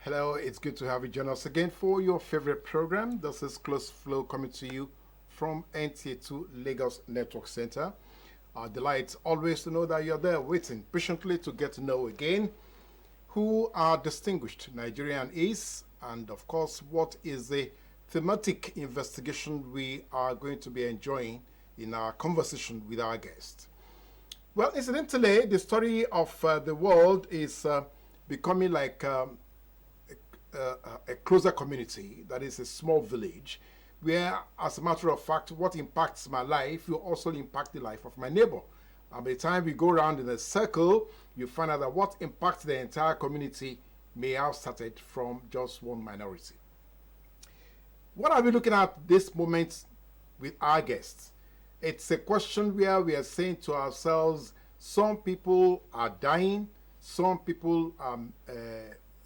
Hello, it's good to have you join us again for your favorite program. This is Close Flow coming to you from NTA2 Lagos Network Center. Our delight always to know that you're there waiting patiently to get to know again who our distinguished Nigerian is, and of course, what is the thematic investigation we are going to be enjoying in our conversation with our guest. Well, incidentally, the story of the world is becoming like a closer community, that is a small village, where, as a matter of fact, what impacts my life will also impact the life of my neighbor. And by the time we go around in a circle, you find out that what impacts the entire community may have started from just one minority. What are we looking at this moment with our guests? It's a question where we are saying to ourselves, some people are dying, some people are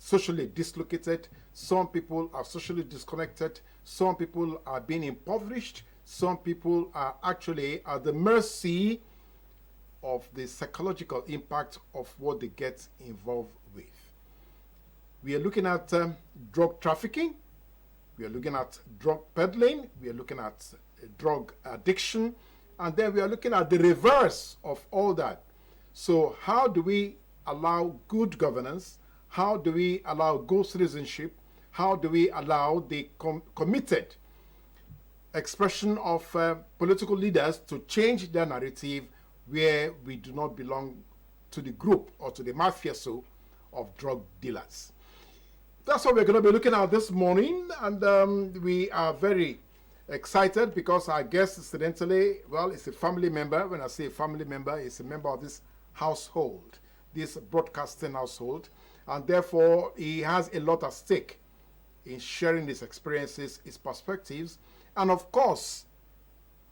socially dislocated, some people are socially disconnected, some people are being impoverished, some people are actually at the mercy of the psychological impact of what they get involved with. We are looking at drug trafficking, we are looking at drug peddling, we are looking at drug addiction, and then we are looking at the reverse of all that. So how do we allow good governance? How do we allow good citizenship? How do we allow the committed expression of political leaders to change their narrative where we do not belong to the group or to the mafioso of drug dealers? That's what we're going to be looking at this morning, and we are very excited because our guest, incidentally, well, is a family member. When I say a family member, it's a member of this household, this broadcasting household, and therefore he has a lot at stake in sharing his experiences, his perspectives, and of course,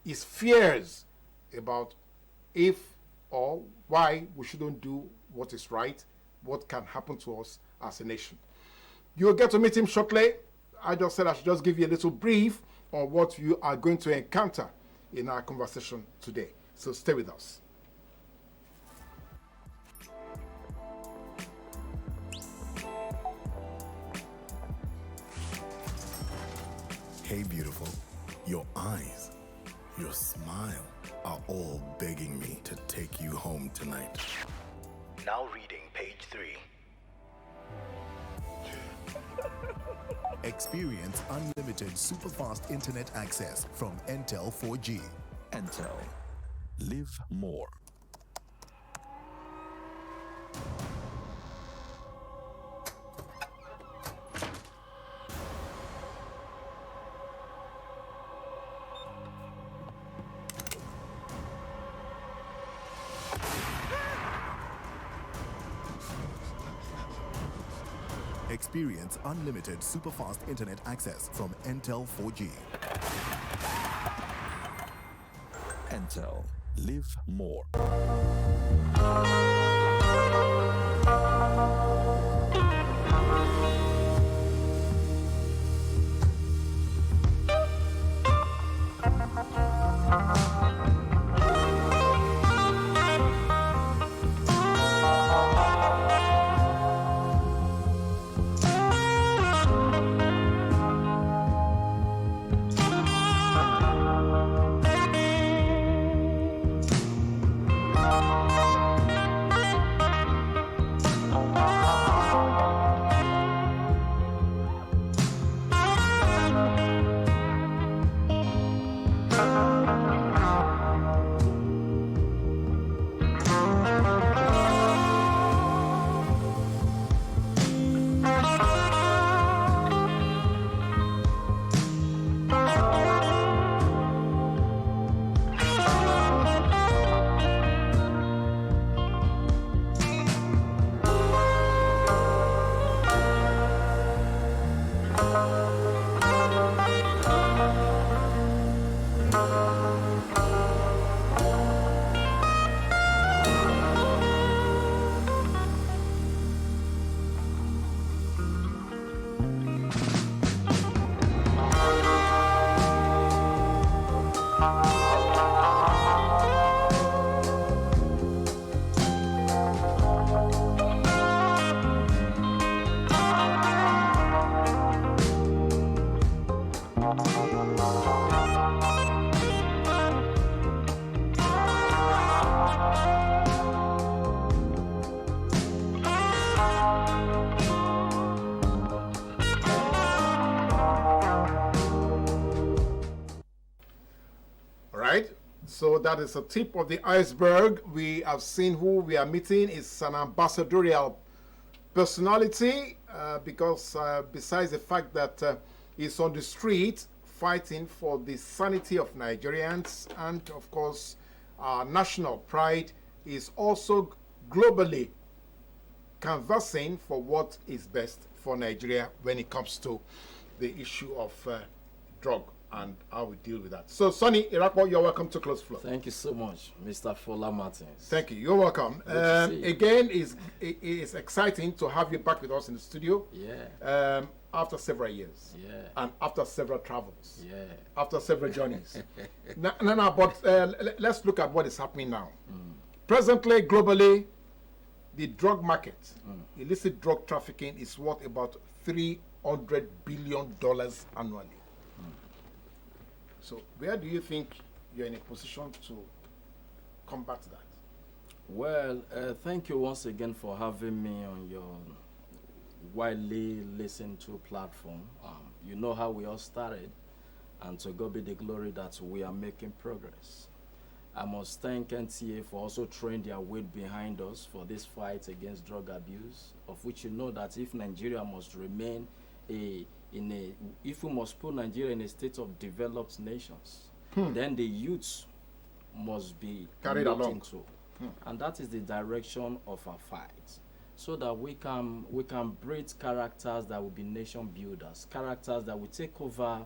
his fears about if or why we shouldn't do what is right, what can happen to us as a nation. You'll get to meet him shortly. I just said I should just give you a little brief on what you are going to encounter in our conversation today. So stay with us. Hey, beautiful. Your eyes, your smile are all begging me to take you home tonight. Now reading page 3. Experience unlimited superfast internet access from Entel 4G. Entel. Live more. Experience unlimited superfast internet access from Entel 4G. Entel. Live more. So that is a tip of the iceberg. We have seen who we are meeting is an ambassadorial personality because besides the fact that he's on the street fighting for the sanity of Nigerians and, of course, national pride, is also globally canvassing for what is best for Nigeria when it comes to the issue of drug and how we deal with that. So, Sonny Irakpo, you're welcome to Close Floor. Thank you so much, Mr. Fola Martins. Thank you. You're welcome. Again, it is exciting to have you back with us in the studio. Yeah. After several years. Yeah. And after several travels. Yeah. After several journeys. No, but let's look at what is happening now. Presently, globally, the drug market, illicit drug trafficking, is worth about $300 billion annually. So where do you think you're in a position to combat that? Well, thank you once again for having me on your widely listened to platform. You know how we all started, and to God be the glory that we are making progress. I must thank NTA for also throwing their weight behind us for this fight against drug abuse, of which you know that if Nigeria must remain if we must put Nigeria in a state of developed nations, then the youths must be carried along into. And that is the direction of our fight, so that we can breed characters that will be nation builders, characters that will take over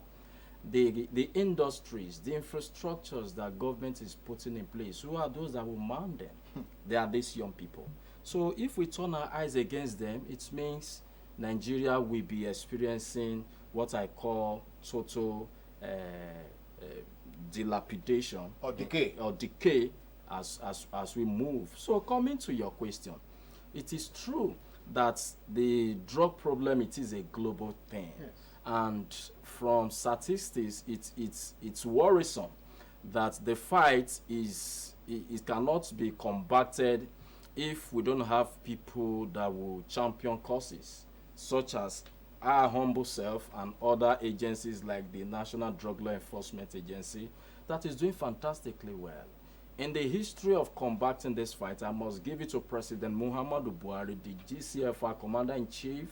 the industries, the infrastructures that government is putting in place. Who are those that will man them? They are these young people. So if we turn our eyes against them, it means Nigeria will be experiencing what I call total dilapidation or decay as we move. So coming to your question, it is true that the drug problem, it is a global thing. Yes. And from statistics, it's worrisome that the fight it cannot be combated if we don't have people that will champion causes, such as our humble self and other agencies like the National Drug Law Enforcement Agency that is doing fantastically well. In the history of combating this fight, I must give it to President Muhammadu Buhari, the GCFR Commander-in-Chief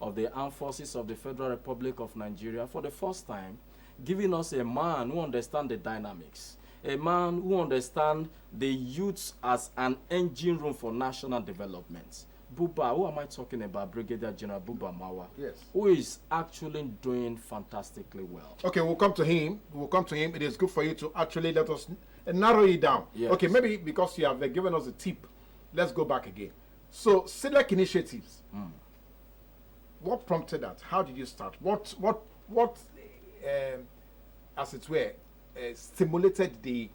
of the Armed Forces of the Federal Republic of Nigeria, for the first time, giving us a man who understands the dynamics, a man who understands the youth as an engine room for national development. Buba, who am I talking about? Brigadier General Buba Mawa, yes, who is actually doing fantastically well. Okay, we'll come to him. It is good for you to actually let us narrow it down. Yes. Okay, maybe because you have given us a tip, let's go back again. So, select initiatives. What prompted that? How did you start? What as it were, stimulated the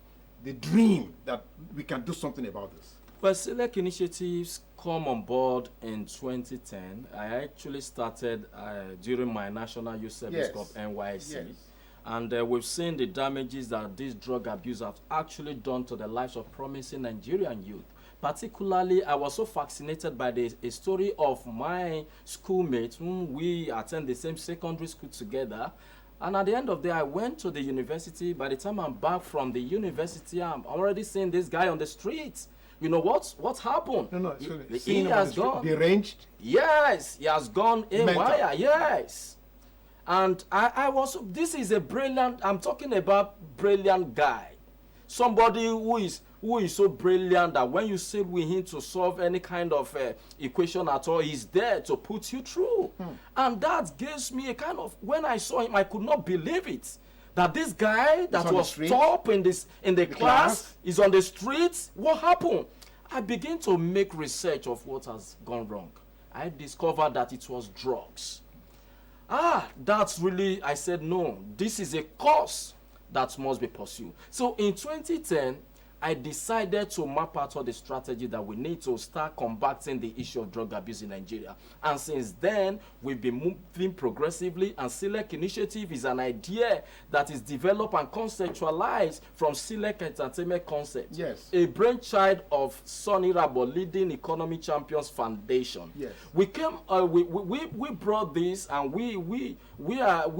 dream that we can do something about this? Well, select initiatives come on board in 2010. I actually started during my National Youth Service Corps, NYC. Yes. And we've seen the damages that this drug abuse have actually done to the lives of promising Nigerian youth. Particularly, I was so fascinated by a story of my schoolmates whom we attend the same secondary school together. And at the end of the day, I went to the university. By the time I'm back from the university, I'm already seeing this guy on the streets. You know what happened? No, he has gone deranged. Yes, he has gone Mental. haywire. Yes, and I was. This is a brilliant. I'm talking about brilliant guy, somebody who is so brilliant that when you sit with him to solve any kind of equation at all, he's there to put you through. And that gives me a kind of. When I saw him, I could not believe it. That this guy that was top in the class is on the streets. What happened? I began to make research of what has gone wrong. I discovered that it was drugs. That's really, I said, no, this is a cause that must be pursued. So in 2010, I decided to map out all the strategy that we need to start combating the issue of drug abuse in Nigeria. And since then, we've been moving progressively, and Select Initiative is an idea that is developed and conceptualized from Select Entertainment Concept, Yes. a brainchild of Orevaoghene Irakpo Leading Economy Champions Foundation. Yes. We came, we brought this, and we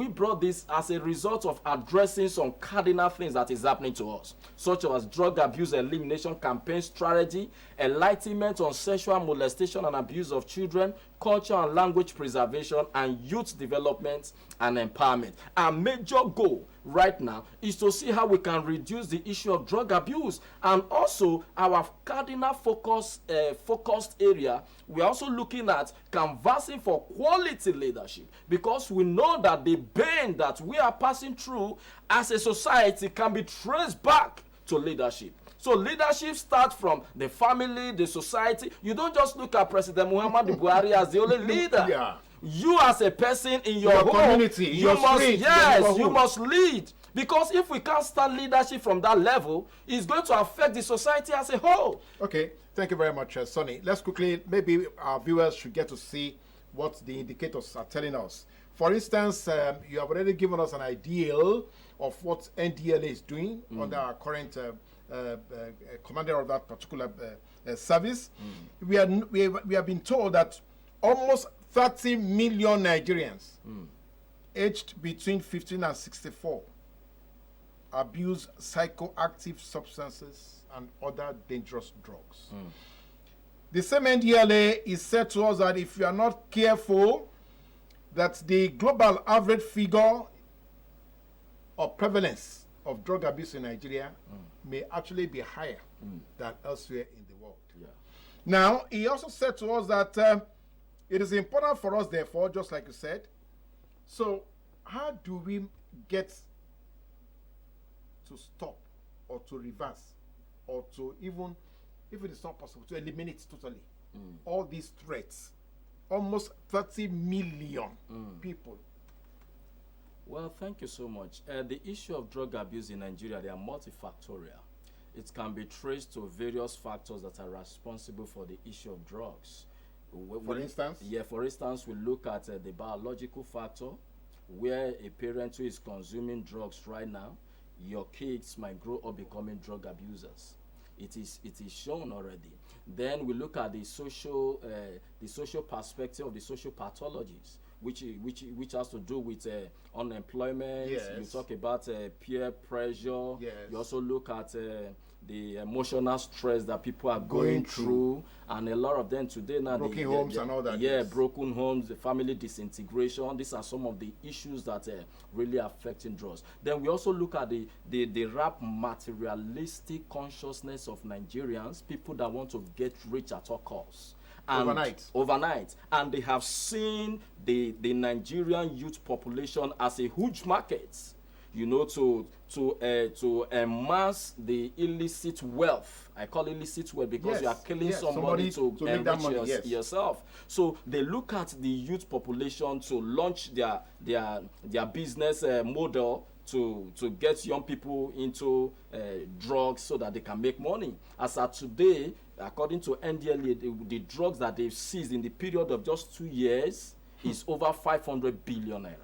brought this as a result of addressing some cardinal things that is happening to us, such as drug abuse elimination campaign strategy, enlightenment on sexual molestation and abuse of children, culture and language preservation, and youth development and empowerment. Our major goal right now is to see how we can reduce the issue of drug abuse, and also our cardinal focused area, we are also looking at canvassing for quality leadership, because we know that the pain that we are passing through as a society can be traced back to leadership. So leadership starts from the family, the society. You don't just look at President Muhammadu Buhari as the only leader. Yeah. You as a person in your home, community, you your must, street, yes, your you must lead. Because if we can't start leadership from that level, it's going to affect the society as a whole. Okay, thank you very much, Sonny. Let's quickly, maybe our viewers should get to see what the indicators are telling us. For instance, you have already given us an ideal of what NDLA is doing under our current commander of that particular service. We have been told that almost 30 million Nigerians aged between 15 and 64 abuse psychoactive substances and other dangerous drugs. The same NDLA is said to us that if you are not careful, that the global average figure of prevalence of drug abuse in Nigeria may actually be higher than elsewhere in the world. Yeah. Now, he also said to us that it is important for us, therefore, just like you said. So, how do we get to stop or to reverse or to even, if it is not possible, to eliminate totally all these threats? Almost 30 million people. Well, thank you so much. The issue of drug abuse in Nigeria, they are multifactorial. It can be traced to various factors that are responsible for the issue of drugs. For instance? Yeah, for instance, we look at the biological factor, where a parent who is consuming drugs right now, your kids might grow up becoming drug abusers. It is shown already. Then we look at the social perspective of the social pathologies, which has to do with unemployment. Yes. You talk about peer pressure. Yes. You also look at the emotional stress that people are going through, and a lot of them today now, broken homes and all that. Yeah, yes. broken homes, the family disintegration. These are some of the issues that really affecting drugs. Then we also look at the rap materialistic consciousness of Nigerians, people that want to get rich at all costs. And overnight, and they have seen the Nigerian youth population as a huge market, you know, to amass the illicit wealth. I call illicit wealth because yes. you are killing yes. somebody to make that money. Yes. yourself. So they look at the youth population to launch their business model to get young people into drugs so that they can make money. As of today, according to NDLA, the drugs that they've seized in the period of just 2 years is over 500 billion naira.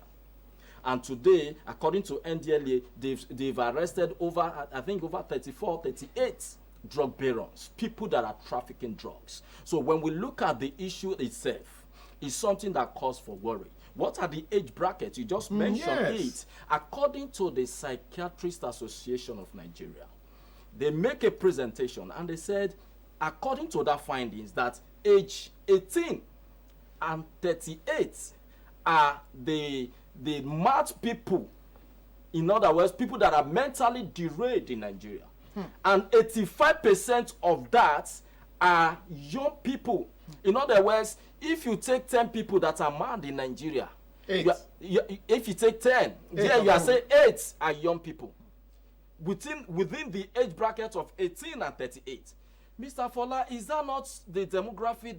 And today, according to NDLA, they've arrested over 38 drug barons, people that are trafficking drugs. So when we look at the issue itself, it's something that calls for worry. What are the age brackets? You just mentioned it. According to the Psychiatrist Association of Nigeria, they make a presentation and they said, according to their findings, that age 18 and 38 are the mad people. In other words, people that are mentally derailed in Nigeria. And 85% of that are young people. In other words, if you take 10 people that are mad in Nigeria, if you take 10, you are saying 8 are young people. Within the age bracket of 18 and 38. Mr. Fola, is that not the demography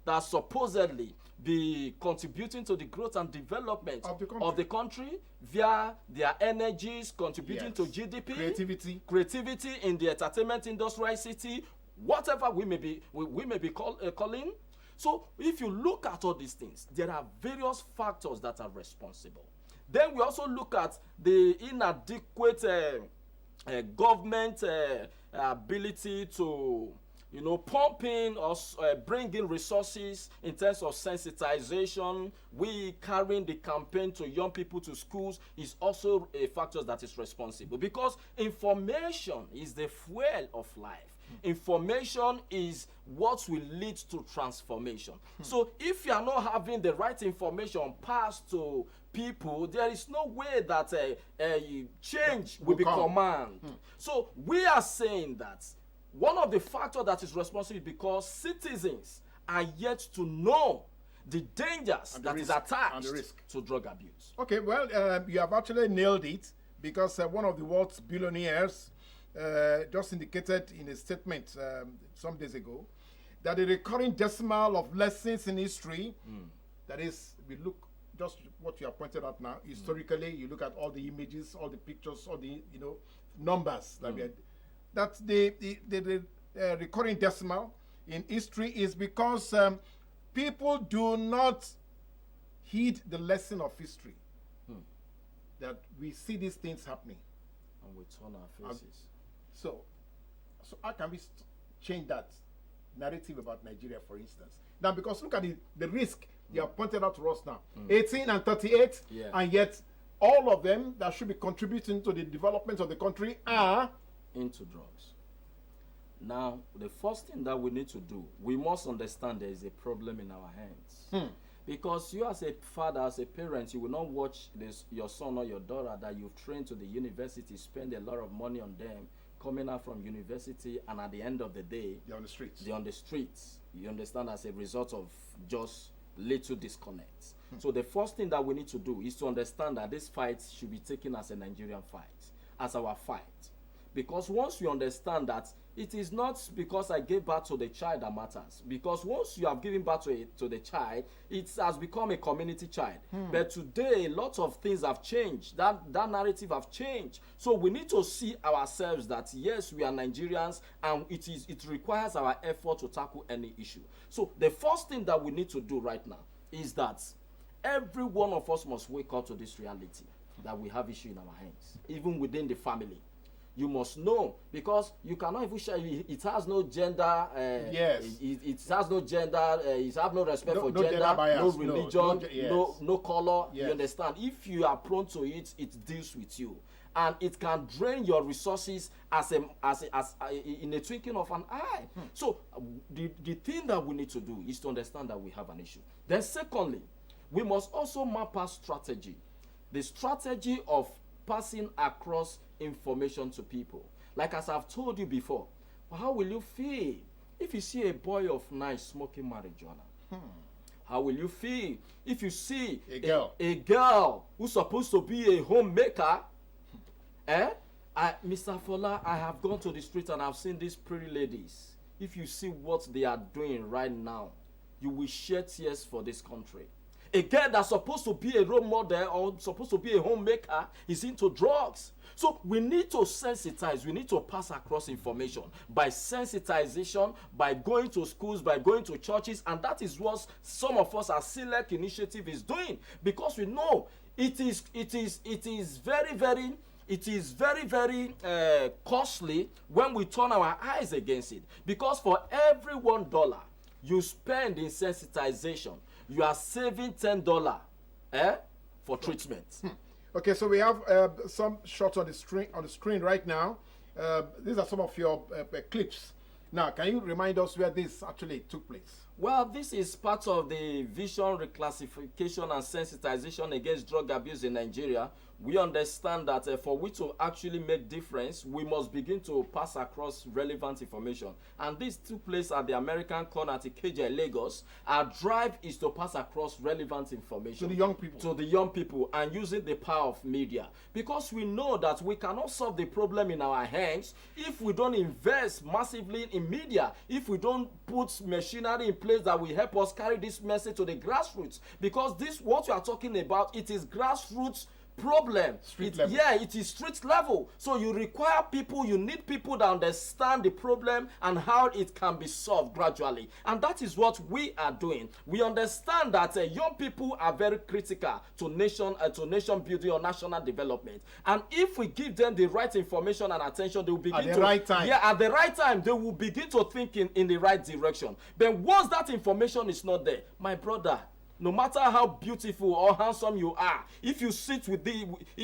that supposedly be contributing to the growth and development of the country, via their energies, contributing yes, to GDP, creativity in the entertainment industry, ICT, whatever we may be calling. So if you look at all these things, there are various factors that are responsible. Then we also look at the inadequate government ability to, pump in or bring in resources in terms of sensitization. We carrying the campaign to young people to schools is also a factor that is responsible, because information is the fuel of life. Information is what will lead to transformation. So if you are not having the right information passed to people, there is no way that change will be command. So we are saying that one of the factors that is responsible is because citizens are yet to know the dangers that is attached to drug abuse. Okay, well, you have actually nailed it, because one of the world's billionaires just indicated in a statement some days ago that the recurring decimal of lessons in history, that is, we look just what you have pointed out now, historically, you look at all the images, all the pictures, all the numbers that we had, that the recurring decimal in history is because people do not heed the lesson of history, that we see these things happening and we turn our faces. So how can we change that narrative about Nigeria, for instance? Now, because look at the risk you have pointed out to us now. 18 and 38, and yet all of them that should be contributing to the development of the country are into drugs. Now, the first thing that we need to do, we must understand there is a problem in our hands. Because you as a father, as a parent, you will not watch your son or your daughter that you've trained to the university, spend a lot of money on them, coming out from university, and at the end of the day, they're on the streets. They're on the streets. You understand, as a result of just little disconnects. So the first thing that we need to do is to understand that this fight should be taken as a Nigerian fight, as our fight. Because once you understand that it is not because I gave birth to the child that matters, because once you have given birth to the child, it has become a community child. But today, a lot of things have changed. That narrative have changed. So we need to see ourselves that yes, we are Nigerians, and it requires our effort to tackle any issue. So the first thing that we need to do right now is that every one of us must wake up to this reality that we have issue in our hands, even within the family. You must know, because you cannot even share. It has no gender. Yes. It has no gender. It has no respect for no gender, bias, no religion, no color. Yes. You understand? If you are prone to it, it deals with you, and it can drain your resources in a twinkling of an eye. So the thing that we need to do is to understand that we have an issue. Then secondly, we must also map our strategy, the strategy of passing across information to people. Like as I've told you before, how will you feel if you see a boy of 9 smoking marijuana? How will you feel if you see a girl who's supposed to be a homemaker? Mr. Fola, I have gone to the street and I've seen these pretty ladies. If you see what they are doing right now, you will shed tears for this country. A girl that's supposed to be a role model or supposed to be a homemaker is into drugs. So we need to sensitize, we need to pass across information by sensitization, by going to schools, by going to churches, and that is what some of us as Select Initiative is doing, because we know it is very, very costly when we turn our eyes against it, because for every $1 you spend in sensitization, you are saving $10 for treatment. Okay, so we have some shots on the screen right now. These are some of your clips. Now, can you remind us where this actually took place? Well, this is part of the vision reclassification and sensitization against drug abuse in Nigeria. We understand that for we to actually make difference, we must begin to pass across relevant information. And this took place at the American Corn at Ikeja, Lagos. Our drive is to pass across relevant information to the young people. To the young people, and using the power of media. Because we know that we cannot solve the problem in our hands if we don't invest massively in media, if we don't put machinery in place that will help us carry this message to the grassroots, because this, what we are talking about, it is grassroots problem. Yeah, it is street level. So you require people, you need people that understand the problem and how it can be solved gradually. And that is what we are doing. We understand that young people are very critical to nation building or national development. And if we give them the right information and attention, they will begin at the right time. Yeah, at the right time, they will begin to think in the right direction. But once that information is not there, my brother, no matter how beautiful or handsome you are, if you sit with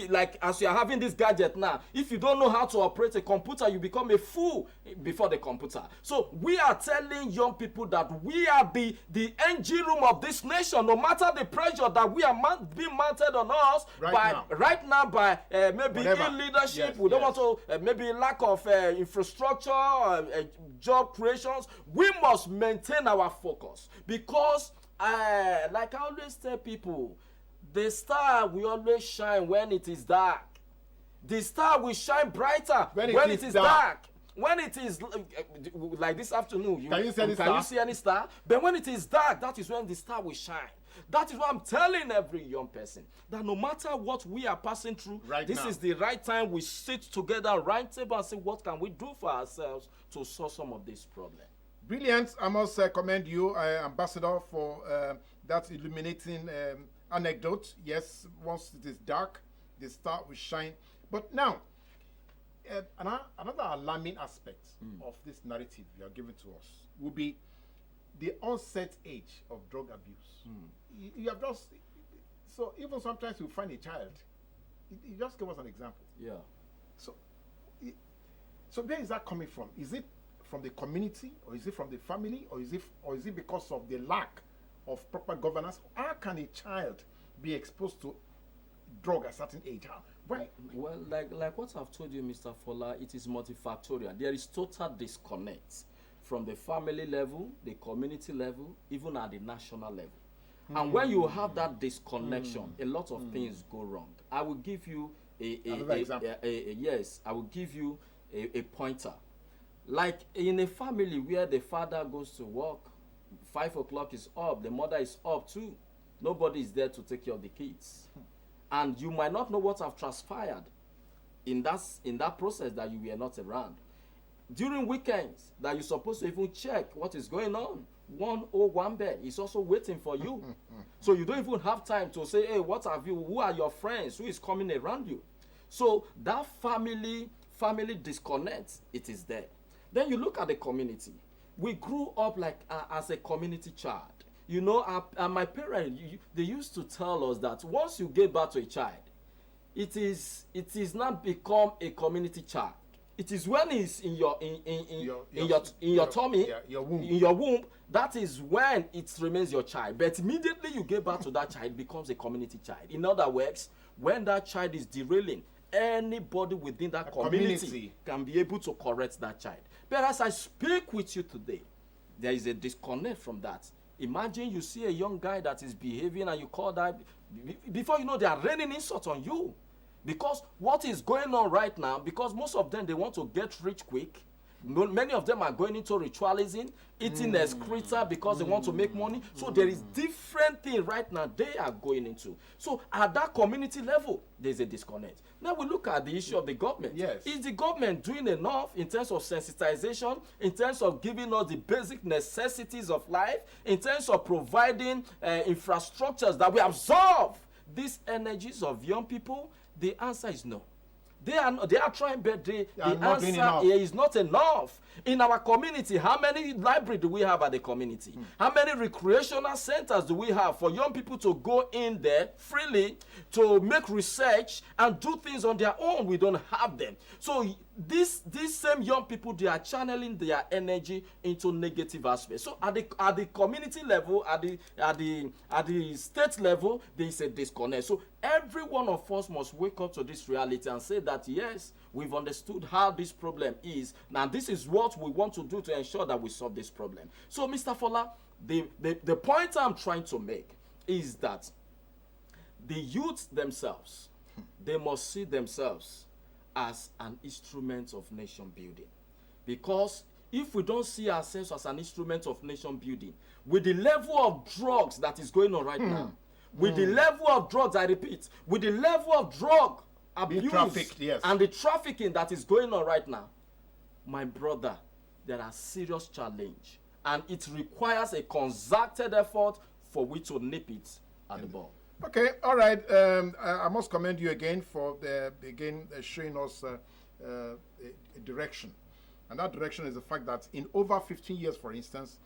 like as you are having this gadget now, if you don't know how to operate a computer, you become a fool before the computer. So we are telling young people that we are the engine room of this nation, no matter the pressure that we are being mounted on us right now by maybe ill leadership. We don't want to maybe lack of infrastructure, job creations. We must maintain our focus, because like I always tell people, the star will always shine when it is dark. The star will shine brighter when it is dark. When it is like this afternoon, can you see any star? But when it is dark, that is when the star will shine. That is what I'm telling every young person, that no matter what we are passing through, this is the right time we sit together, round table, and say, what can we do for ourselves to solve some of these problems? Brilliant. I must commend you, Ambassador, for that illuminating anecdote. Yes, once it is dark, the star will shine. But now, another alarming aspect of this narrative you are giving to us will be the onset age of drug abuse. You have just, so even sometimes you find a child. You just give us an example. Yeah. So where is that coming from? Is it from the community, or is it from the family, or is it because of the lack of proper governance? How can a child be exposed to drug at a certain age? Why? Well, like what I've told you, Mr. Fola, it is multifactorial. There is total disconnect from the family level, the community level, even at the national level. And when you have that disconnection, a lot of things go wrong. I will give you another example. Yes, I will give you a pointer. Like in a family where the father goes to work, 5 o'clock is up, the mother is up too. Nobody is there to take care of the kids. And you might not know what have transpired in that process that you were not around. During weekends that you're supposed to even check what is going on, 101 bed is also waiting for you. So you don't even have time to say, hey, what have you, who are your friends, who is coming around you? So that family disconnect, it is there. Then you look at the community. We grew up like as a community child. You know, my parents, they used to tell us that once you give birth to a child, it is not become a community child. It is when it's in your tummy, your womb. in your womb, that is when it remains your child. But immediately you give birth to that child, it becomes a community child. In other words, when that child is derailing, anybody within that community can be able to correct that child. But as I speak with you today, there is a disconnect from that. Imagine you see a young guy that is behaving and you call that, before you know, they are raining insults on you. Because what is going on right now, because most of them, they want to get rich quick. Many of them are going into ritualism, eating excreta because they want to make money. So there is different thing right now they are going into. So at that community level, there's a disconnect. Now we look at the issue of the government. Yes. Is the government doing enough in terms of sensitization, in terms of giving us the basic necessities of life, in terms of providing infrastructures that will absorb these energies of young people? The answer is no. They are trying, but the answer is not enough. In our community, how many libraries do we have at the community? How many recreational centers do we have for young people to go in there freely to make research and do things on their own? We don't have them. So these same young people, they are channeling their energy into negative aspects. So at the community level, at the state level, there is a disconnect. So every one of us must wake up to this reality and say that yes, we've understood how this problem is. Now this is what we want to do to ensure that we solve this problem. So Mr. Fola, the point I'm trying to make is that the youth themselves, they must see themselves as an instrument of nation building. Because if we don't see ourselves as an instrument of nation building, with the level of drugs that is going on right now, with the level of drugs, I repeat, with the level of drug abuse and the trafficking that is going on right now, my brother, there are serious challenge, and it requires a concerted effort for we to nip it at the ball. Okay, all right. I must commend you again for showing us a direction. And that direction is the fact that in over 15 years, for instance,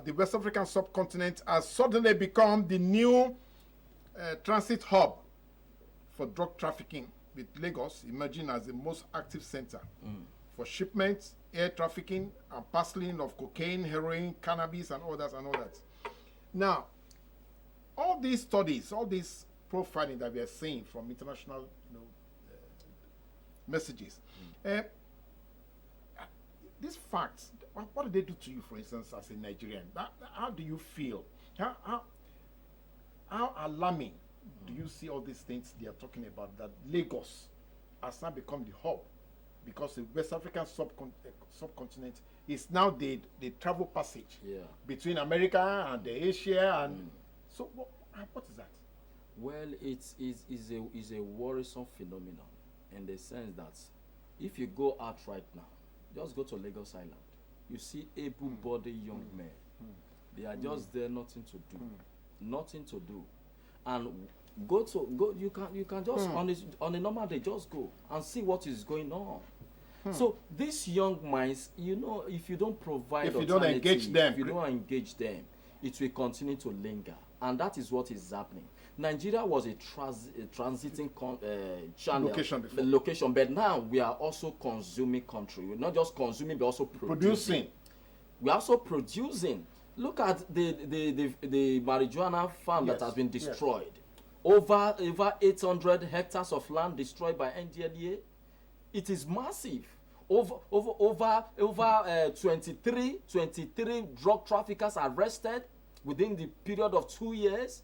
the West African subcontinent has suddenly become the new transit hub for drug trafficking, with Lagos emerging as the most active center for shipments, air trafficking, and parceling of cocaine, heroin, cannabis, and all that and all that. Now, all these studies, all this profiling that we are seeing from international messages, these facts, what do they do to you, for instance, as a Nigerian? How do you feel? How alarming do you see all these things they are talking about, that Lagos has now become the hub, because the West African subcontinent is now the travel passage between America and Asia, and so what is that? Well, it is a worrisome phenomenon, in the sense that if you go out right now, just go to Lagos Island, you see able-bodied young men. They are just there, nothing to do, and you can just on a normal day just go and see what is going on. So these young minds, if you don't provide, if you don't engage them, it will continue to linger, and that is what is happening. Nigeria was a transiting channel location, but now we are also consuming country. We're not just consuming, but also producing. We're also producing. Look at the marijuana farm that has been destroyed. Over 800 hectares of land destroyed by NDLEA. It is massive. Over 23 drug traffickers arrested within the period of 2 years.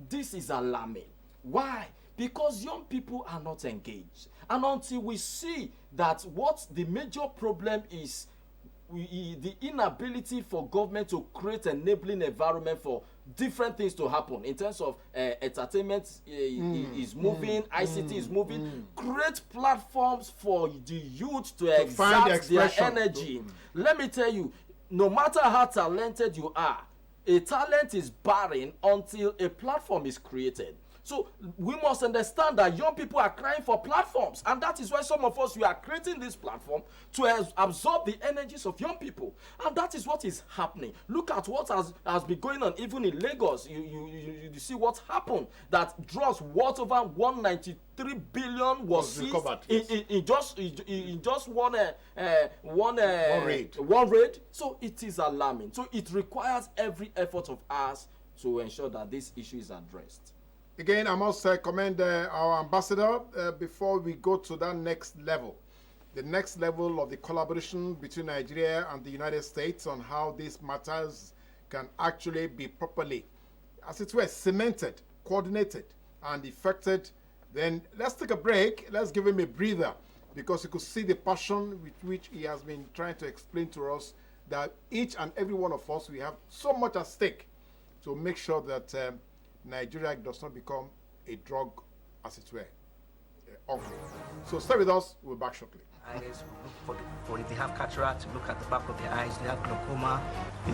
This is alarming. Why? Because young people are not engaged. And until we see that what the major problem is, the inability for government to create enabling environment for different things to happen in terms of entertainment is moving, ICT is moving, create platforms for the youth to exert their energy. Let me tell you, no matter how talented you are, a talent is barren until a platform is created. So we must understand that young people are crying for platforms, and that is why some of us, we are creating this platform to absorb the energies of young people, and that is what is happening. Look at what has been going on even in Lagos. You see what happened, that drugs worth over 193 billion was seized in just one raid. So it is alarming. So it requires every effort of us to ensure that this issue is addressed. Again, I must commend our ambassador before we go to that next level. The next level of the collaboration between Nigeria and the United States on how these matters can actually be properly, as it were, cemented, coordinated, and effected. Then let's take a break. Let's give him a breather, because you could see the passion with which he has been trying to explain to us that each and every one of us, we have so much at stake to make sure that Nigeria does not become a drug, as it were, offering. So stay with us. We'll be back shortly. Eyes, for if they have cataract, to look at the back of their eyes, they have glaucoma, to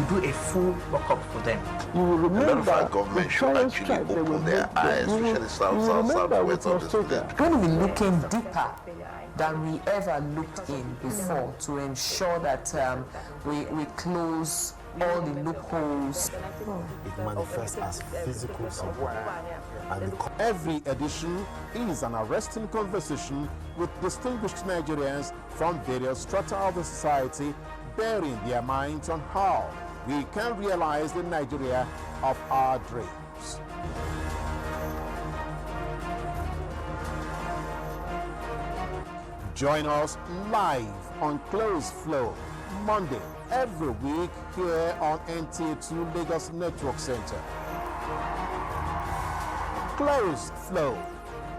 do a full workup for them. You will remember the federal government should actually open their eyes, especially southwest of the state. Going to be looking deeper than we ever looked in before, to ensure that we close all the loopholes. It manifests as physical support. And every edition is an arresting conversation with distinguished Nigerians from various strata of the society, bearing their minds on how we can realize the Nigeria of our dreams. Join us live on Close Flow, Monday, every week here on NTA2 Lagos Network Center. Close Flow.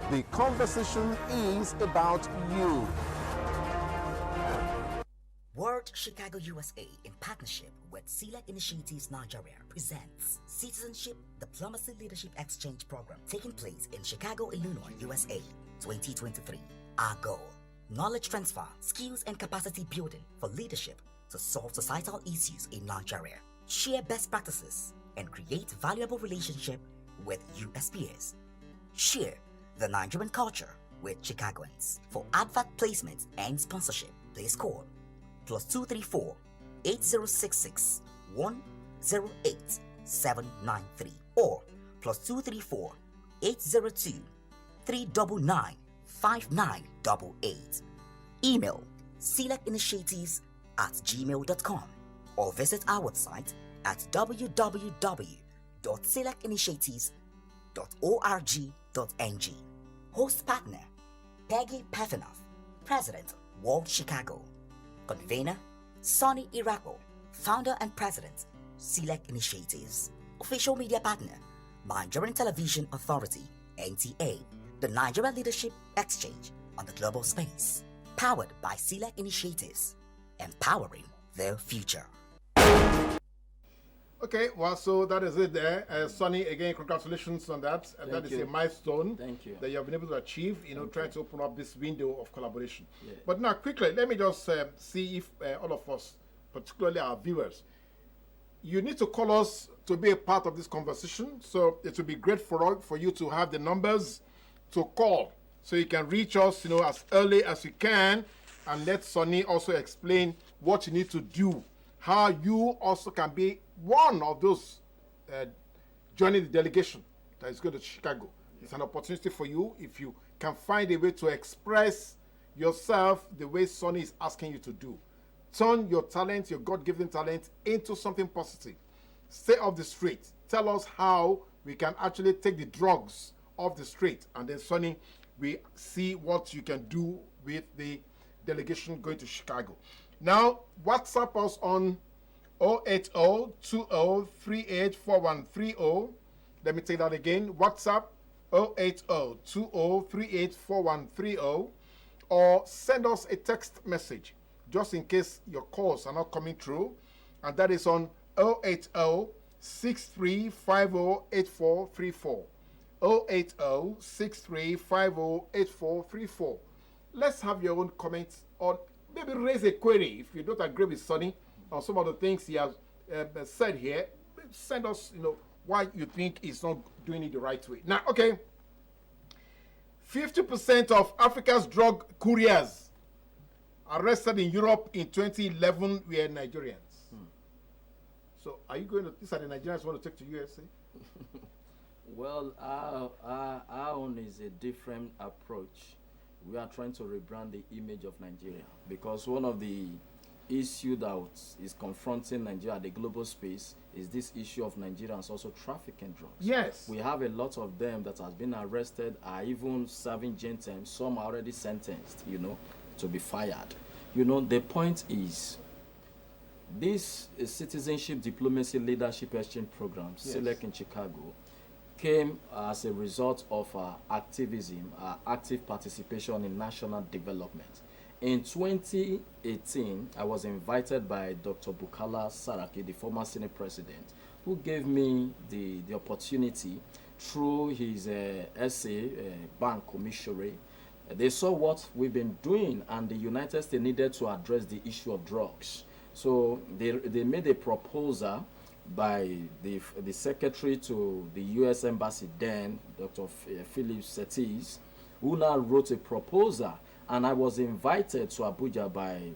The conversation is about you. Work Port Chicago, USA, in partnership with Select Initiatives Nigeria, presents Citizenship Diplomacy Leadership Exchange Program taking place in Chicago, Illinois, USA, 2023. Our goal: knowledge transfer, skills and capacity building for leadership to solve societal issues in Nigeria, share best practices, and create valuable relationship with US peers. Share the Nigerian culture with Chicagoans. For advert placement and sponsorship, please call +234 8066 108 793 or +234 802 399 5988. Email selectinitiatives@gmail.com or visit our website at www.selectinitiatives.org.ng. Host partner Peggy Pafinoff, President, World Chicago. Convener Sonny Irakpo, Founder and President, Select Initiatives. Official media partner Nigerian Television Authority, NTA. The Nigeria Leadership Exchange on the global space. Powered by Select Initiatives, empowering their future. Okay, well, so that is it there. Sonny, again, congratulations on that. That is a milestone that you have been able to achieve, trying to open up this window of collaboration. Yeah. But now, quickly, let me just see if all of us, particularly our viewers, you need to call us to be a part of this conversation. So it would be great for you to have the numbers to call so you can reach us, as early as you can, and let Sonny also explain what you need to do, how you also can be one of those joining the delegation that is going to Chicago. It's an opportunity for you if you can find a way to express yourself the way Sonny is asking you to do. Turn your talent, your God-given talent, into something positive. Stay off the street. Tell us how we can actually take the drugs off the street. And then, Sonny, we see what you can do with the delegation going to Chicago. Now, WhatsApp us on 080-2038-4130. Let me take that again. WhatsApp 080-2038-4130. Or send us a text message just in case your calls are not coming through. And that is on 080-6350-8434. 080-6350-8434. Let's have your own comments, or maybe raise a query if you don't agree with Sonny on some of the things he has said here. Send us, why you think he's not doing it the right way. Now, okay, 50% of Africa's drug couriers arrested in Europe in 2011 were Nigerians. So, are you going to? These are the Nigerians who want to take to USA? Well, our own is a different approach. We are trying to rebrand the image of Nigeria, because one of the issue that is confronting Nigeria at the global space is this issue of Nigerians also trafficking drugs. Yes. We have a lot of them that has been arrested, are even serving jail time. Some are already sentenced, to be fired. The point is, this Citizenship Diplomacy Leadership Exchange Program, yes, Select in Chicago, came as a result of activism, active participation in national development. In 2018, I was invited by Dr. Bukola Saraki, the former Senate president, who gave me the opportunity through his essay, Bank Commissary. They saw what we've been doing, and the United States needed to address the issue of drugs. So they made a proposal by the secretary to the U.S. Embassy then, Dr. Philip Setis, who now wrote a proposal, and I was invited to Abuja by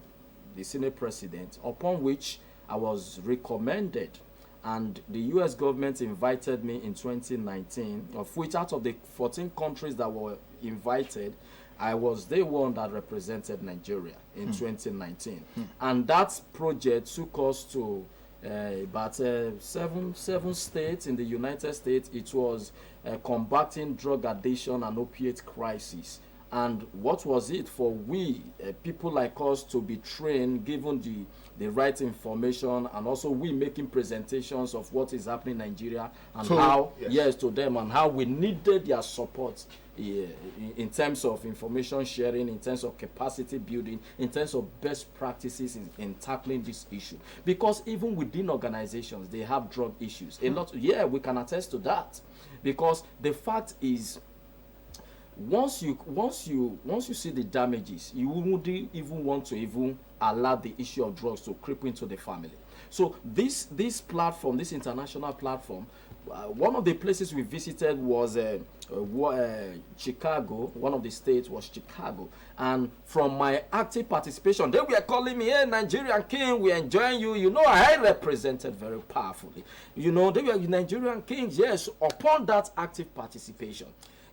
the Senate president, upon which I was recommended, and the U.S. government invited me in 2019, of which out of the 14 countries that were invited, I was the one that represented Nigeria in 2019. And that project took us to about seven states in the United States. It was combating drug addiction and opiate crisis. And what was it for we, people like us, to be trained, given the right information, and also we making presentations of what is happening in Nigeria, and how, yes, to them, and how we needed their support in terms of information sharing, in terms of capacity building, in terms of best practices in tackling this issue. Because even within organizations, they have drug issues. A lot, we can attest to that. Because the fact is, once you see the damages, you wouldn't even want to even allow the issue of drugs to creep into the family. So this platform, this international platform, one of the places we visited was Chicago. One of the states was Chicago. And from my active participation, they were calling me, hey, Nigerian King, we're enjoying you. You know, I represented very powerfully. You know, they were Nigerian Kings, yes, upon that active participation.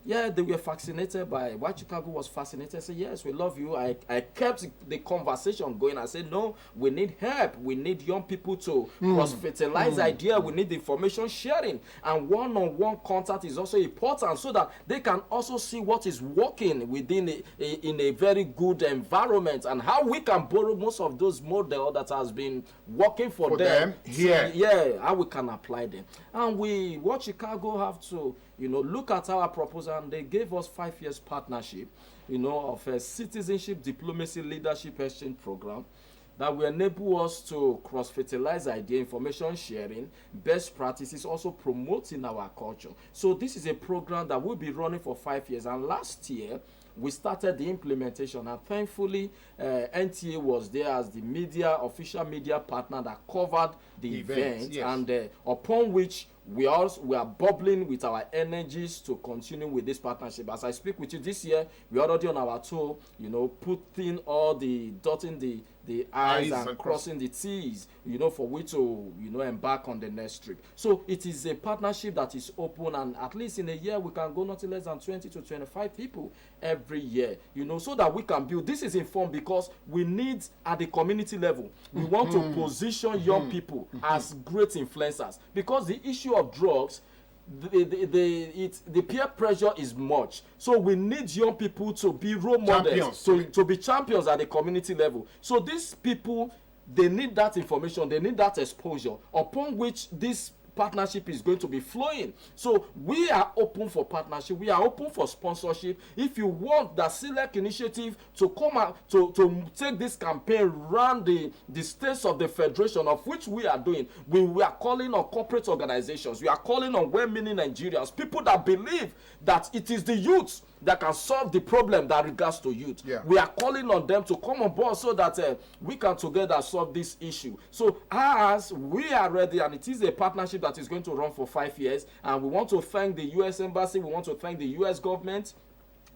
Yeah, they were fascinated by why Chicago was fascinated. I said, yes, we love you. I kept the conversation going. I said, no, we need help. We need young people to cross-fertilize idea. We need information sharing. And one-on-one contact is also important so that they can also see what is working within in a very good environment, and how we can borrow most of those models that has been working for them here. Yeah, how we can apply them. And what Chicago have to, look at our proposal, and they gave us 5 years partnership, of a citizenship, diplomacy, leadership exchange program that will enable us to cross-fertilize idea, information sharing, best practices, also promoting our culture. So this is a program that will be running for 5 years. And last year, we started the implementation, and thankfully NTA was there as the official media partner that covered the event, yes. And upon which we are bubbling with our energies to continue with this partnership. As I speak with you this year, we're already on our tour, putting all dotting the I's and crossing the T's, for we to, embark on the next trip. So it is a partnership that is open, and at least in a year we can go nothing less than 20 to 25 people every year, so that we can build. This is informed because we need at the community level. We want to position young people as great influencers, because the issue of drugs, the peer pressure is much. So we need young people to be role models, to be champions at the community level. So these people, they need that information, they need that exposure, upon which this partnership is going to be flowing. So we are open for partnership, we are open for sponsorship. If you want the Select initiative to come out to take this campaign around the states of the federation, of which we are doing, we are calling on corporate organizations, we are calling on well-meaning Nigerians, people that believe that it is the youth that can solve the problem that regards to youth. Yeah. We are calling on them to come on board so that we can together solve this issue. So as we are ready, and it is a partnership that is going to run for 5 years, and we want to thank the U.S. Embassy, we want to thank the U.S. government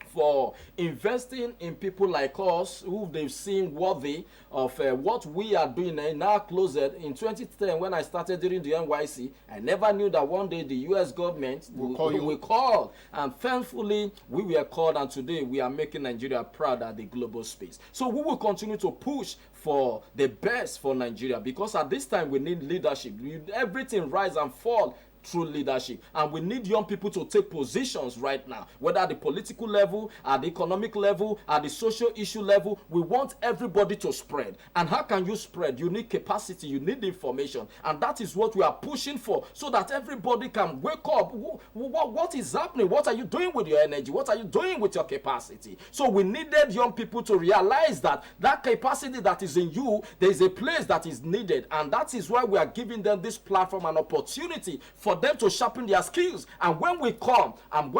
for investing in people like us who they've seen worthy of what we are doing in our closet. In 2010, when I started during the NYC, I never knew that one day the U.S. government will call. And thankfully, we were called, and today we are making Nigeria proud at the global space. So we will continue to push for the best for Nigeria, because at this time we need leadership. Everything rise and fall through leadership, and we need young people to take positions right now, whether at the political level, at the economic level, at the social issue level. We want everybody to spread. And how can you spread? You need capacity, you need information, and that is what we are pushing for, so that everybody can wake up. What is happening? What are you doing with your energy? What are you doing with your capacity? So we needed young people to realize that capacity that is in you, there is a place that is needed, and that is why we are giving them this platform and opportunity for them to sharpen their skills. And when we come, I'm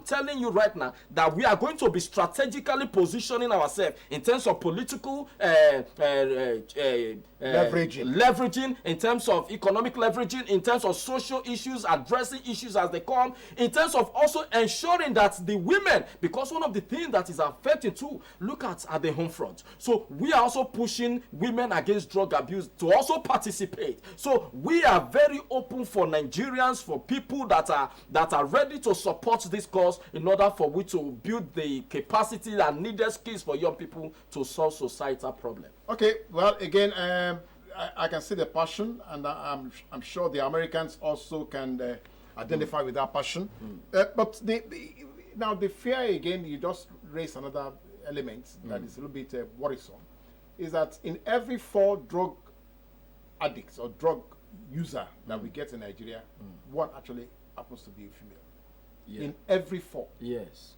telling you right now that we are going to be strategically positioning ourselves in terms of political leveraging, in terms of economic leveraging, in terms of social issues, addressing issues as they come, in terms of also ensuring that the women, because one of the things that is affecting too, look at the home front. So we are also pushing women against drug abuse to also participate. So we are very open for Nigerians, for people that are ready to support this cause, in order for we to build the capacity and needed skills for young people to solve societal problems. Okay, well, again, I can see the passion, and I'm sure the Americans also can identify with that passion. But now the fear, again, you just raise another element that is a little bit worrisome, is that in every 4 drug addicts or drug user that we get in Nigeria, one actually happens to be a female. Yeah. In every 4. Yes,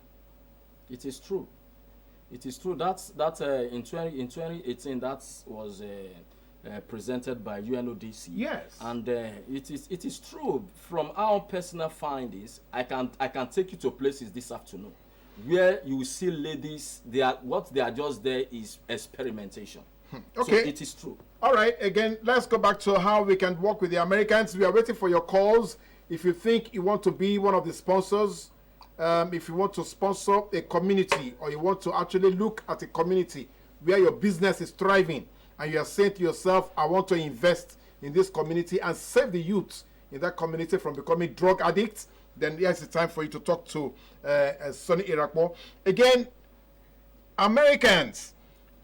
it is true. It is true. That in 2018 that was presented by UNODC. Yes, and it is true. From our personal findings, I can take you to places this afternoon where you see ladies. What they are just there is experimentation. Okay, so it is true. All right. Again, let's go back to how we can work with the Americans. We are waiting for your calls. If you think you want to be one of the sponsors, if you want to sponsor a community, or you want to actually look at a community where your business is thriving, and you are saying to yourself, I want to invest in this community and save the youth in that community from becoming drug addicts, then yes, it's time for you to talk to Sonny Irakpo. Again, Americans,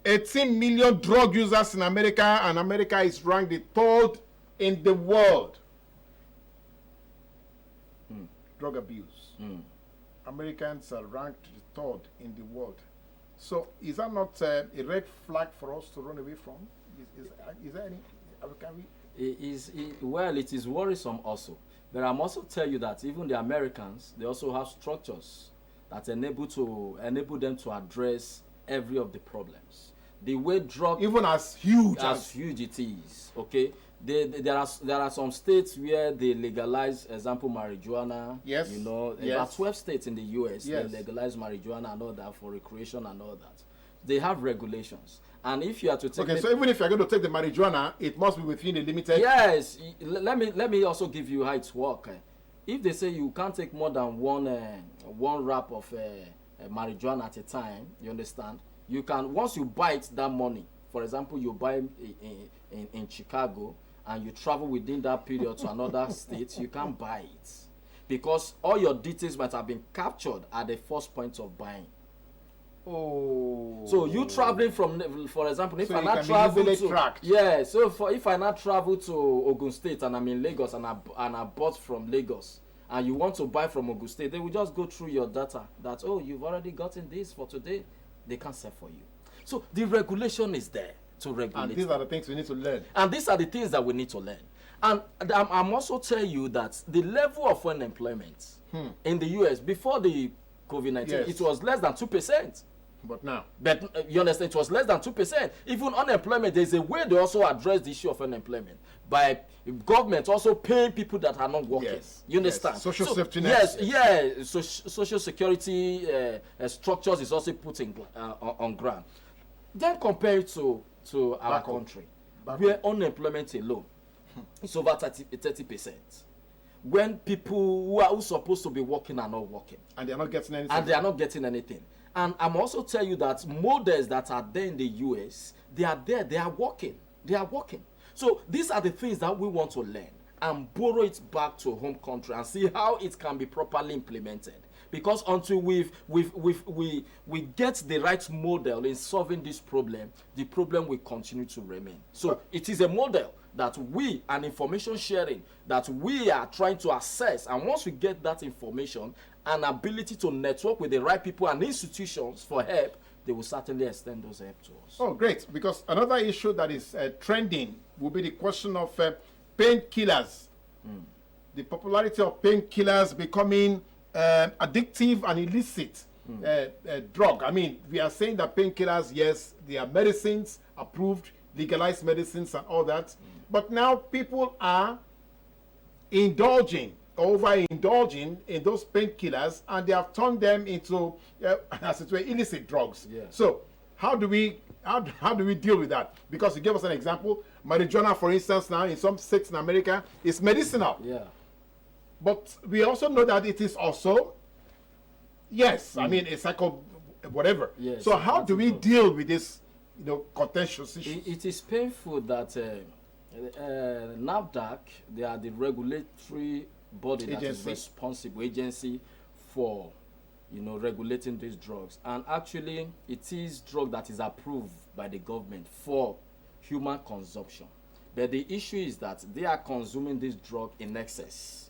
18 million drug users in America, and America is ranked the 3rd in the world. Drug abuse. Americans are ranked the 3rd in the world. So is that not a red flag for us to run away from? Is there any? Can we? Well, it is worrisome also. But I must also tell you that even the Americans, they also have structures that enable them to address every of the problems. The way drug, even as huge it is, okay. There are some states where they legalize, example, marijuana. Yes. You know, yes. There are 12 states in the U.S. Yes. They legalize marijuana and all that for recreation and all that. They have regulations, and if you are to take. Okay, so even if you are going to take the marijuana, it must be within a limited. Yes. Let me also give you how it works. If they say you can't take more than one wrap of marijuana at a time, you understand? You can, once you bite that money. For example, you buy in Chicago, and you travel within that period to another state, you can't buy it because all your details might have been captured at the first point of buying. Oh. So you traveling from, for example, if so I not travel to tracked. Yeah, so if I not travel to Ogun State and I'm in Lagos and I bought from Lagos and you want to buy from Ogun State, they will just go through your data that, oh, you've already gotten this for today. They can't sell for you. So the regulation is there to regulate. And these are the things we need to learn. And these are the things that we need to learn. And I'm also tell you that the level of unemployment in the US before the COVID-19, yes, it was less than 2%. But now. But you understand, it was less than 2%. Even unemployment, there's a way they also address the issue of unemployment by government also paying people that are not working. Yes. You understand? Yes. Social safety net. Yes, yeah. So social security structures is also put on ground. Then compare it to our country, where unemployment alone is over 30%. When people who are supposed to be working are not working. And they are not getting anything. And I'm also tell you that models that are there in the US, they are there, they are working. So these are the things that we want to learn and borrow it back to home country and see how it can be properly implemented. Because until we get the right model in solving this problem, the problem will continue to remain. So it is a model that we, and information sharing, that we are trying to assess. And once we get that information and ability to network with the right people and institutions for help, they will certainly extend those help to us. Oh, great. Because another issue that is trending will be the question of painkillers. The popularity of painkillers becoming addictive and illicit drug. I mean, we are saying that painkillers, yes, they are medicines, approved, legalized medicines and all that. But now people are overindulging in those painkillers, and they have turned them into, as it were, illicit drugs. Yeah. So how do we deal with that? Because you gave us an example, marijuana, for instance, now in some states in America is medicinal. Yeah. But we also know that it is also, yes, I mean, it's like whatever. Yes, so how do we deal with this, contentious issue? It is painful that NAFDAC, they are the regulatory body that is responsible agency for, regulating these drugs. And actually, it is drug that is approved by the government for human consumption. But the issue is that they are consuming this drug in excess.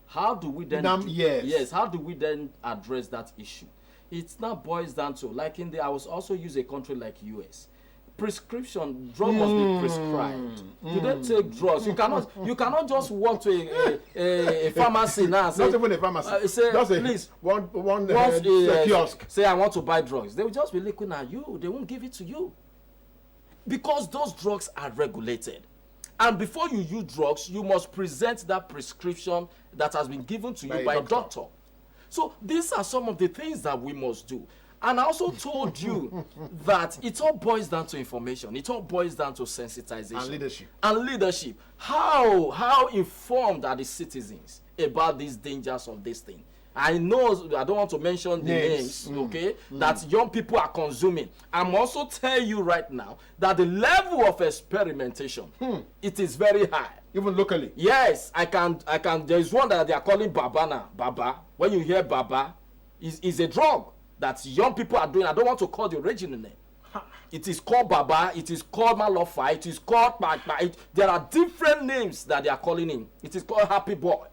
How do we then? Yes. How do we then address that issue? it now boils down to, like I was also use a country like US. Prescription drug must be prescribed. You don't take drugs. You cannot just walk to a pharmacy now and say, not even a pharmacy. Say, just please, one kiosk. Say I want to buy drugs. They will just be looking at you. They won't give it to you because those drugs are regulated. And before you use drugs, you must present that prescription that has been given to you by a doctor. So these are some of the things that we must do. And I also told you that it all boils down to information. It all boils down to sensitization. And leadership. How informed are the citizens about these dangers of this thing? I know I don't want to mention the names, okay, that young people are consuming. I'm also tell you right now that the level of experimentation, it is very high. Even locally? Yes, I can. There is one that they are calling Baba now. Baba. When you hear Baba, is a drug that young people are doing. I don't want to call the original name. It is called Baba. It is called Malofa. It is called there are different names that they are calling him. It is called Happy Boy.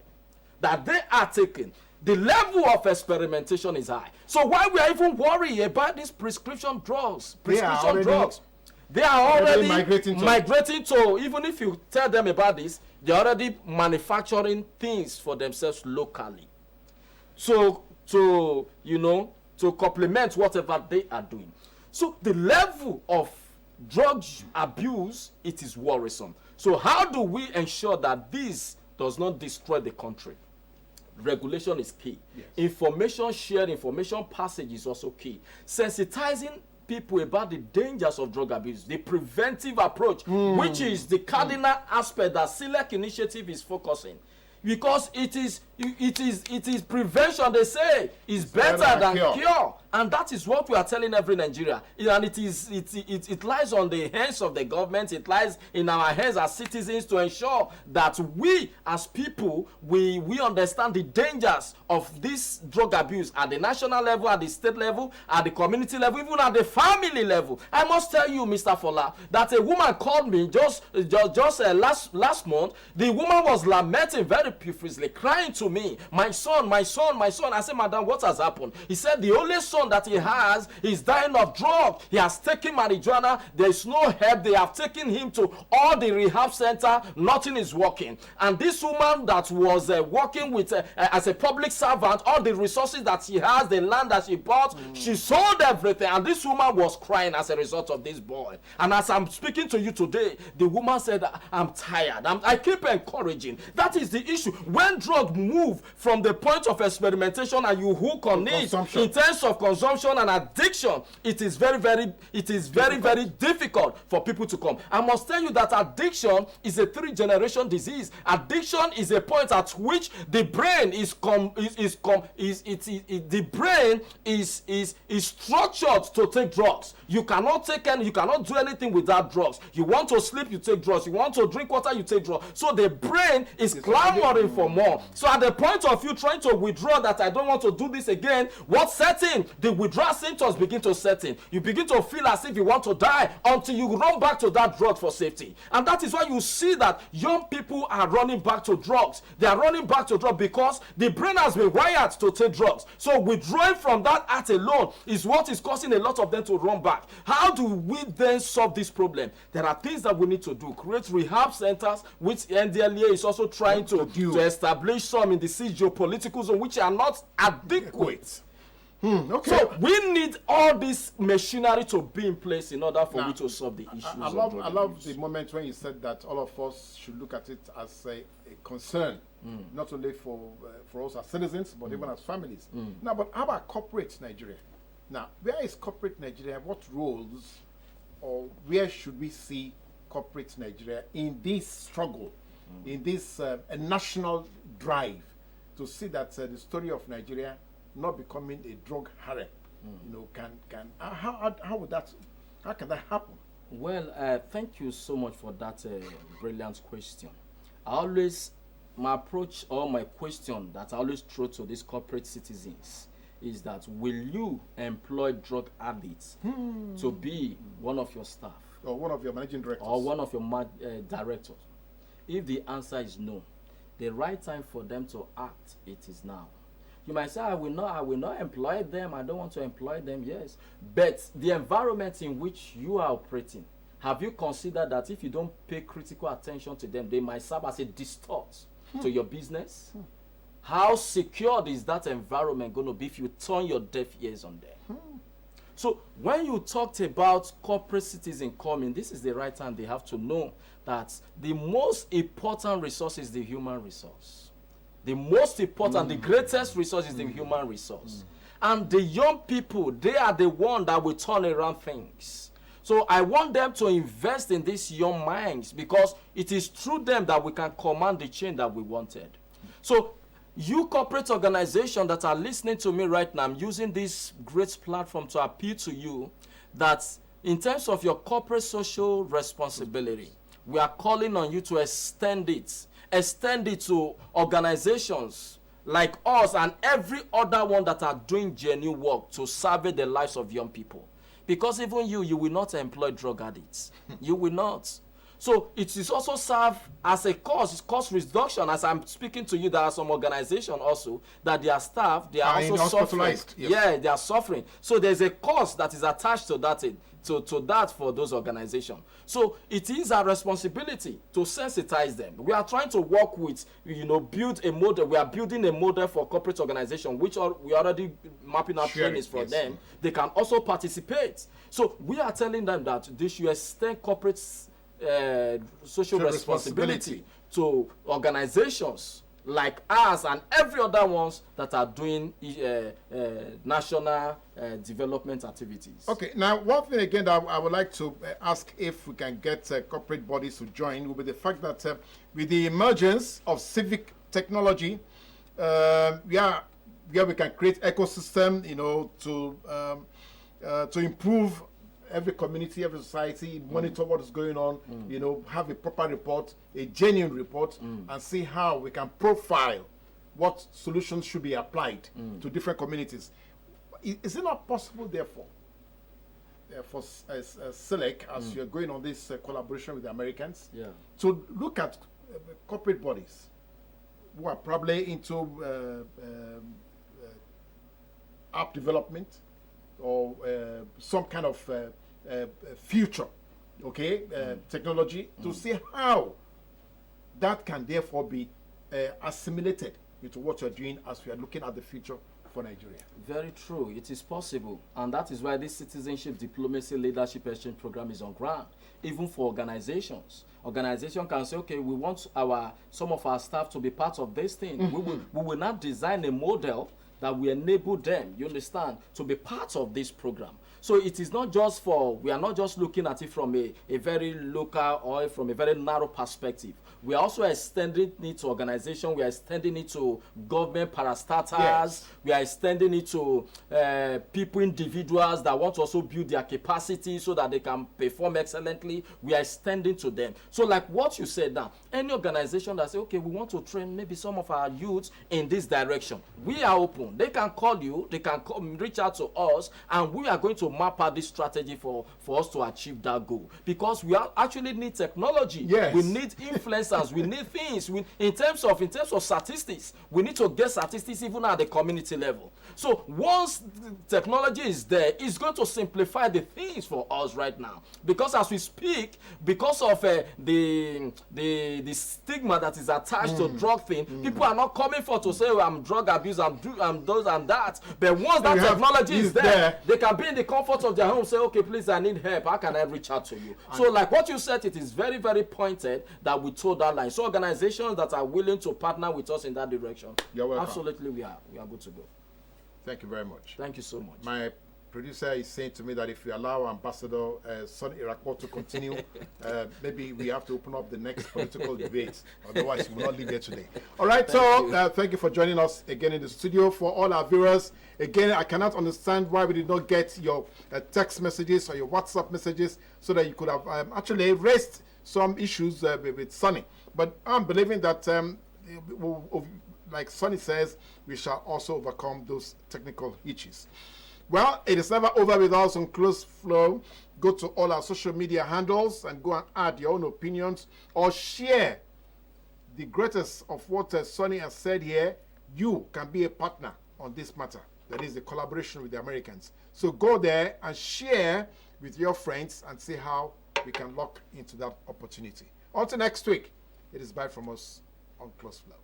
That they are taking. The level of experimentation is high. So why we are even worried about these prescription drugs? They are already migrating to, even if you tell them about this, they're already manufacturing things for themselves locally. So to complement whatever they are doing. So the level of drug abuse, it is worrisome. So how do we ensure that this does not destroy the country? Regulation is key. Yes. Information sharing, information passage is also key. Sensitizing people about the dangers of drug abuse, the preventive approach, which is the cardinal aspect that SELEC initiative is focusing. Because it is prevention, they say, is better than cure. And that is what we are telling every Nigerian. And it lies on the hands of the government, it lies in our hands as citizens to ensure that we as people, we understand the dangers of this drug abuse at the national level, at the state level, at the community level, even at the family level. I must tell you, Mr. Fola, that a woman called me just last month. The woman was lamenting very profusely, crying to me, my son. I said, madam, what has happened? He said the only son that he has is dying of drug. He has taken marijuana. There is no help. They have taken him to all the rehab center. Nothing is working. And this woman that was working with as a public servant, all the resources that she has, the land that she bought, she sold everything. And this woman was crying as a result of this boy. And as I'm speaking to you today, the woman said, I'm tired. I keep encouraging. That is the issue. When drugs move from the point of experimentation and you hook on it in terms of consumption and addiction, it is very, very difficult for people to come. I must tell you that addiction is a 3-generation disease. Addiction is a point at which the brain is structured to take drugs. You cannot do anything without drugs. You want to sleep, you take drugs. You want to drink water, you take drugs. So the brain is clamoring for more. So at the point of you trying to withdraw that I don't want to do this again, what's setting? The withdrawal symptoms begin to set in. You begin to feel as if you want to die until you run back to that drug for safety. And that is why you see that young people are running back to drugs. They are running back to drugs because the brain has been wired to take drugs. So withdrawing from that act alone is what is causing a lot of them to run back. How do we then solve this problem? There are things that we need to do. Create rehab centers, which NDLEA is also trying to establish some in the geopolitical zone, which are not adequate. Okay. So we need all this machinery to be in place in order for we to solve the issues. I love the moment when you said that all of us should look at it as a concern, not only for us as citizens, but even as families. Now, but how about corporate Nigeria? Now, where is corporate Nigeria? What roles or where should we see corporate Nigeria in this struggle, in this national drive to see that the story of Nigeria not becoming a drug harem? How can that happen? Well, thank you so much for that brilliant question. My approach or my question that I always throw to these corporate citizens is that will you employ drug addicts to be one of your staff? Or one of your managing directors? Or one of your directors? If the answer is no, the right time for them to act, it is now. You might say, I will not employ them. I don't want to employ them. Yes. But the environment in which you are operating, have you considered that if you don't pay critical attention to them, they might serve as a distort to your business? How secured is that environment going to be if you turn your deaf ears on them? So when you talked about corporate citizen coming, this is the right time they have to know that the most important resource is the human resource. The most important, the greatest resource is the human resource. And the young people, they are the one that will turn around things. So I want them to invest in these young minds because it is through them that we can command the change that we wanted. So you corporate organizations that are listening to me right now, I'm using this great platform to appeal to you that in terms of your corporate social responsibility, we are calling on you to extend it to organizations like us and every other one that are doing genuine work to salvage the lives of young people. Because even you will not employ drug addicts. You will not. So it is also serve as a cost reduction. As I'm speaking to you, there are some organizations also that their staff, they are also suffering. Yes. Yeah, they are suffering. So there's a cost that is attached to that. To that for those organizations. So it is our responsibility to sensitize them. We are trying to work with, build a model. We are building a model for corporate organization, which we already mapping out trainings for them. They can also participate. So we are telling them that they should extend corporate social responsibility to organizations like us and every other ones that are doing national development activities. Okay, now one thing again that I would like to ask if we can get corporate bodies to join will be the fact that with the emergence of civic technology, we can create ecosystem, to improve every community, every society, monitor what is going on, have a proper report, a genuine report, and see how we can profile what solutions should be applied to different communities. Is it not possible, therefore, for SILEC, as you're going on this collaboration with the Americans, to look at corporate bodies who are probably into app development or some kind of future, technology, to see how that can therefore be assimilated into what you're doing as we are looking at the future for Nigeria? Very true. It is possible. And that is why this Citizenship Diplomacy Leadership Exchange Program is on ground. Even for organizations. Organization can say, okay, we want some of our staff to be part of this thing. We will not design a model that will enable them, you understand, to be part of this program. So it is not just we are not just looking at it from a very local or from a very narrow perspective. We are also extending it to organizations. We are extending it to government parastatals. Yes. We are extending it to people, individuals that want to also build their capacity so that they can perform excellently. We are extending to them. So like what you said now, any organization that say, okay, we want to train maybe some of our youths in this direction, we are open. They can call you, they can reach out to us, and we are going to map out this strategy for us to achieve that goal. Because we actually need technology. Yes. We need influencers. We need things. In terms of statistics, we need to get statistics even at the community level. So once technology is there, it's going to simplify the things for us right now. Because as we speak, because of the stigma that is attached to drug thing, people are not coming for to say, oh, I'm drug abuse, I'm those and that. But once that technology is there, they can be in the comfort of their home, say, okay, please, I need help. How can I reach out to you? So like what you said, it is very, very pointed that we told that line. So organizations that are willing to partner with us in that direction, you're welcome. Absolutely, we are good to go. Thank you very much. Thank you so much. My producer is saying to me that if we allow Ambassador Orevaoghene Irakpo to continue, maybe we have to open up the next political debate. Otherwise, we will not leave here today. All right, thank you for joining us again in the studio. For all our viewers, again, I cannot understand why we did not get your text messages or your WhatsApp messages so that you could have actually raised some issues with Sonny. But I'm believing that, like Sonny says, we shall also overcome those technical hitches. Well, it is never over with us on Close Flow. Go to all our social media handles and go and add your own opinions or share the greatest of what Sonny has said here. You can be a partner on this matter. That is the collaboration with the Americans. So go there and share with your friends and see how we can lock into that opportunity. Until next week, it is bye from us on Close Flow.